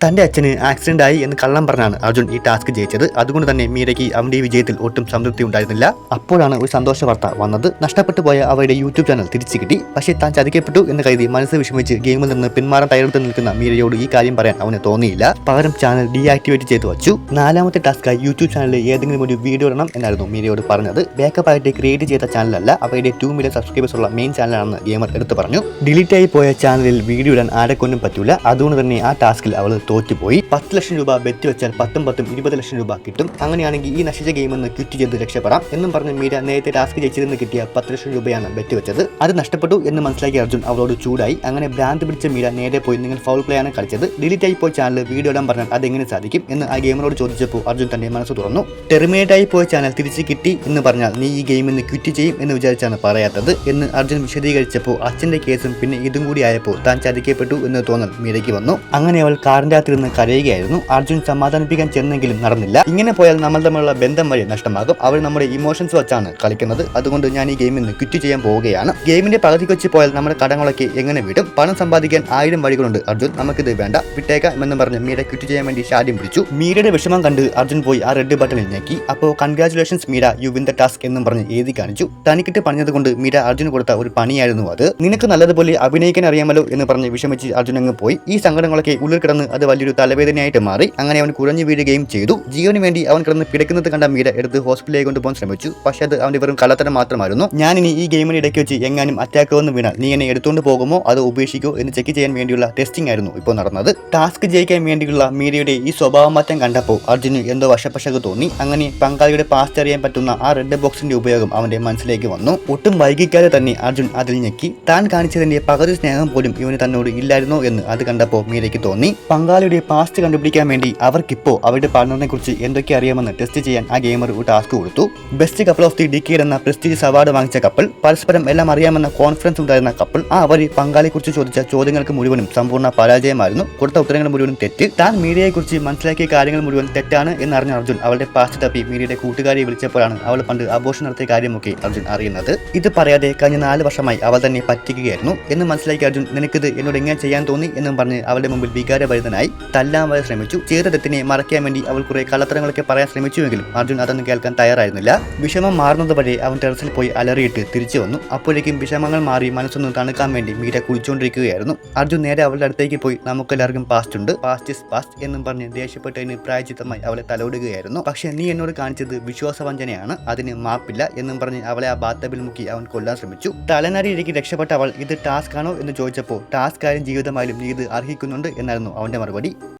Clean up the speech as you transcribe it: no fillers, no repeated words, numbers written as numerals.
തന്റെ അച്ഛന് ആക്സിഡന്റ് ആയി എന്ന് കള്ളം പറഞ്ഞാണ് അർജുൻ ഈ ടാസ്ക് ജയിച്ചത്. അതുകൊണ്ട് തന്നെ മീരയ്ക്ക് അവന്റെ ഈ വിജയത്തിൽ ഒട്ടും സംതൃപ്തി ഉണ്ടായിരുന്നില്ല. അപ്പോഴാണ് ഒരു സന്തോഷ വാർത്ത വന്നത്. നഷ്ടപ്പെട്ടു പോയ അവരുടെ യൂട്യൂബ് ചാനൽ തിരിച്ചു കിട്ടി. പക്ഷേ താൻ ചതിക്കപ്പെട്ടു എന്ന് കരുതി മനസ്സ് വിഷമിച്ച് ഗെയിമിൽ നിന്ന് പിന്മാറാൻ തയ്യാറെടുത്ത് നിൽക്കുന്ന മീരയോട് ഈ കാര്യം പറയാൻ അവന് തോന്നിയില്ല. പകരം ചാനൽ ഡീആക്ടിവേറ്റ് ചെയ്തു വച്ചു. നാലാമത്തെ ടാസ്കായി യൂട്യൂബ് ചാനലിൽ ഏതെങ്കിലും ഒരു വീഡിയോ ഇടണം എന്നായിരുന്നു മീരയോട് പറഞ്ഞത്. ബാക്കപ്പ് ആയിട്ട് ക്രിയേറ്റ് ചെയ്ത ചാനലല്ല, അവരുടെ 2 മില്യൺ സബ്സ്ക്രൈബേഴ്സ് ഉള്ള മെയിൻ ചാനലാണെന്ന് ഗെയിമർ എടുത്തു പറഞ്ഞു. ഡിലീറ്റ് ആയി പോയ ചാനലിൽ വീഡിയോ ഇടാൻ ആരെക്കൊണ്ടും പറ്റൂല. അതുകൊണ്ട് തന്നെ ആ ടാസ്കിൽ അവൾ തോറ്റുപോയി. 10 ലക്ഷം രൂപ ബെറ്റ് വെച്ചാൽ 20 ലക്ഷം രൂപ കിട്ടും. അങ്ങനെയാണെങ്കിൽ ഈ നശിച്ച ഗെയിമിൽ നിന്ന് ക്വിറ്റ് ചെയ്ത് രക്ഷപ്പെടാം എന്നും പറഞ്ഞ് മീര നേരത്തെ ടാസ്ക് ജയിച്ചിരുന്ന് കിട്ടിയ 10 ലക്ഷം രൂപയാണ് ബെറ്റ് വെച്ചത്. അത് നഷ്ടപ്പെട്ടു എന്ന് മനസ്സിലാക്കിയ അർജുൻ അവളോട് ചൂടായി. അങ്ങനെ ഭ്രാന്ത് പിടിച്ച മീര നേരെ പോയി നിങ്ങൾ ഫൗൾ പ്ലേ ആണ് കളിച്ചത്, ഡിലീറ്റ് ആയി പോയ ചാനൽ വീഡിയോ ഇടാൻ പറഞ്ഞാൽ അതെങ്ങനെ സാധിക്കും എന്ന് ആ ഗെയിമറോട് ചോദിച്ചപ്പോൾ അർജുൻ തന്റെ മനസ്സ് തുറന്നു. ടെർമിനേറ്റ് ആയി പോയ ചാനൽ തിരിച്ച് കിട്ടി എന്ന് പറഞ്ഞാൽ നീ ഈ ഗെയിമിൽ നിന്ന് ക്വിറ്റ് ചെയ്യും എന്ന് വിചാരിച്ചാണ് പറയാത്തത് എന്ന് അർജുൻ വിശദീകരിച്ചപ്പോൾ അച്ഛന്റെ കേസും പിന്നെ ഇതും കൂടി ആയപ്പോൾ താൻ ചതിക്കപ്പെട്ടു എന്ന് തോന്നൽ മീരയ്ക്ക് വന്നു. അങ്ങനെ അവൾ കാറിന്റെ അകത്തിരുന്ന് കരയുകയായിരുന്നു. അർജുൻ സമാധാനിപ്പിക്കാൻ ചെന്നെങ്കിലും നടന്നില്ല. ഇങ്ങനെ പോയാൽ നമ്മൾ തമ്മിലുള്ള ബന്ധം വഴി നഷ്ടമാകും. അവർ നമ്മുടെ ഇമോഷൻസ് വെച്ചാണ് കളിക്കുന്നത്. അതുകൊണ്ട് ഞാൻ ഈ ഗെയിമിൽ നിന്ന് ക്വിറ്റ് ചെയ്യാൻ പോവുകയാണ്. ഗെയിമിന്റെ പകുതിക്ക് വെച്ച് പോയാൽ നമ്മുടെ കടങ്ങളൊക്കെ എങ്ങനെ വിടും? പണം സമ്പാദിക്കാൻ 1000 വഴികളുണ്ട് അർജുൻ, നമുക്കിത് വേണ്ട, വിട്ടേക്കാം എന്ന് പറഞ്ഞ് മീര ക്വിറ്റ് ചെയ്യാൻ വേണ്ടി ശാഠ്യം പിടിച്ചു. മീരയുടെ വിഷമം കണ്ട് അർജുൻ പോയി ആ റെഡ് ബട്ടണിൽ ഞെക്കി. അപ്പോൾ congratulations Meera, you win the task എന്നും പറഞ്ഞ് എഴുതി കാണിച്ചു. തനിക്കിട്ട് പണിഞ്ഞത് കൊണ്ട് മീര അർജുന് കൊടുത്ത ഒരു പണിയായിരുന്നു അത്. നിനക്ക് നല്ലതുപോലെ അഭിനയിക്കാൻ അറിയാമല്ലോ എന്ന് പറഞ്ഞ് വിഷമിച്ച് അർജുൻ അങ്ങ് പോയി. ഈ സങ്കടങ്ങളൊക്കെ ഉള്ളിൽ കിടന്ന് അത് വലിയൊരു തലവേദനയായിട്ട് മാറി. അങ്ങനെ അവൻ കുഴഞ്ഞു വീഴുകയും ചെയ്തു. ജീവന് വേണ്ടി അവൻ കിടന്ന് പിടയ്ക്കുന്നത് കണ്ട മീര എടുത്ത് ഹോസ്പിറ്റലിലേക്ക് കൊണ്ടുപോകാൻ ശ്രമിച്ചു. പക്ഷെ അത് അവന്റെ വെറും കള്ളത്തരം മാത്രമായിരുന്നു. ഞാൻ ഇനി ഈ ഗെയിമിന് ഇടയ്ക്ക് വെച്ച് എങ്ങാനും അറ്റാക്ക് വന്ന് വീണാൽ നീ എന്നെ എടുത്തുകൊണ്ട് പോകുമോ അതോ ഉപേക്ഷിക്കോ എന്ന് ചെക്ക് ചെയ്യാൻ വേണ്ടിയുള്ള ടെസ്റ്റിംഗ് ആയിരുന്നു ഇപ്പോൾ നടന്നത്. ടാസ്ക് ജയിക്കാൻ വേണ്ടിയുള്ള മീരയുടെ ഈ സ്വഭാവ മാറ്റം കണ്ടപ്പോൾ അർജുന് എന്തോ വശപ്പശക് തോന്നി. അങ്ങനെ പങ്കാളിയുടെ പാസ്റ്റ് അറിയാൻ പറ്റുന്ന ആ റെഡ് ബോക്സിന്റെ ഉപയോഗം അവന്റെ മനസ്സിലേക്ക് വന്നു. ഒട്ടും വൈകിക്കാതെ തന്നെ അർജുൻ അതിൽ ഞെക്കി. താൻ കാണിച്ചതിന്റെ പകുതി സ്നേഹം പോലും ഇവന് തന്നോട് ഇല്ലായിരുന്നോ എന്ന് അത് കണ്ടപ്പോൾ മീരയ്ക്ക് തോന്നി. പങ്കാളിയുടെ പാസ്റ്റ് കണ്ടുപിടിക്കാൻ വേണ്ടി അവർക്കിപ്പോ അവരുടെ പാർട്ണറിനെ കുറിച്ച് എന്തൊക്കെ അറിയാമെന്ന് ടെസ്റ്റ് ചെയ്യാൻ ആ ഗെയിമർ ഒരു ടാസ്ക് കൊടുത്തു. Best couple of the decade എന്ന പ്രസ്റ്റീജിയസ് അവാർഡ് വാങ്ങിച്ച കപ്പിൾ, പരസ്പരം എല്ലാം അറിയാമെന്ന കോൺഫിഡൻസ് ഉണ്ടായിരുന്ന കപ്പിൾ. ആ അവർ പങ്കാളിയെ കുറിച്ച് ചോദിച്ച ചോദ്യങ്ങൾക്ക് മുഴുവനും സമ്പൂർണ്ണ പരാജയമായിരുന്നു. കൊടുത്ത ഉത്തരങ്ങൾ മുഴുവനും തെറ്റ്. താൻ മീരയെ കുറിച്ച് മനസ്സിലാക്കിയ കാര്യങ്ങൾ മുഴുവൻ തെറ്റാണ് എന്നറിഞ്ഞ അർജുൻ അവളുടെ പാസ്റ്റ് തപ്പി മീരയുടെ കൂട്ടുകാരിയെ വിളിച്ചപ്പോഴാണ് അവൾ പണ്ട് അബോർഷൻ നടത്തിയ കാര്യമൊക്കെ അർജുൻ അറിയുന്നത്. ഇത് പറയാതെ കഴിഞ്ഞ 4 വർഷമായി അവൾ തന്നെ പറ്റിക്കുകയായിരുന്നു എന്ന് മനസ്സിലാക്കിയ അർജുൻ നിനക്കിത് എന്നോട് എങ്ങനെ ചെയ്യാൻ തോന്നി എന്നും പറഞ്ഞ് അവളുടെ മുമ്പിൽ വികാരഭരിതനായി തല്ലാൻ വരെ ശ്രമിച്ചു. ചെയ്ത തെറ്റിനെ മറയ്ക്കാൻ വേണ്ടി അവൾ കുറെ കള്ളത്തരങ്ങളൊക്കെ പറയാൻ ശ്രമിച്ചുവെങ്കിലും അർജുൻ അതൊന്നും കേൾക്കാൻ തയ്യാറായിരുന്നില്ല. വിഷമം മാറുന്നത് വരെ അവൻ ടെറസിൽ പോയി അലറിയിട്ട് തിരിച്ചു വന്നു. അപ്പോഴേക്കും വിഷമങ്ങൾ മാറി മനസ്സൊന്ന് തണുക്കാൻ വേണ്ടി മീര കുളിച്ചുകൊണ്ടിരിക്കുകയായിരുന്നു. അർജുൻ നേരെ അവളുടെ അടുത്തേക്ക് പോയി നമുക്കെല്ലാവർക്കും പാസ്റ്റ് ഉണ്ട്, പാസ്റ്റ് ഇസ് പാസ്റ്റ് എന്നും പറഞ്ഞ് ദേഷ്യപ്പെട്ടതിന് പ്രായച്ചിത്തമായി അവളെ തലോടുകയായിരുന്നു. പക്ഷെ നീ എന്നോട് കാണിച്ചത് വിശ്വാസവഞ്ചനയാണ്, അതിന് മാപ്പില്ല എന്നും പറഞ്ഞ് അവളെ ആ ബാത്തബിൽ മുക്കി അവൻ കൊല്ലാൻ ശ്രമിച്ചു. തലനരിയിലേക്ക് രക്ഷപ്പെട്ട അവൾ ഇത് ടാസ്ക് ആണോ എന്ന് ചോദിച്ചപ്പോൾ ടാസ്ക് ആയാലും ജീവിതമായാലും നീ ഇത് അർഹിക്കുന്നുണ്ട് എന്നായിരുന്നു അവന്റെ മറുപടി.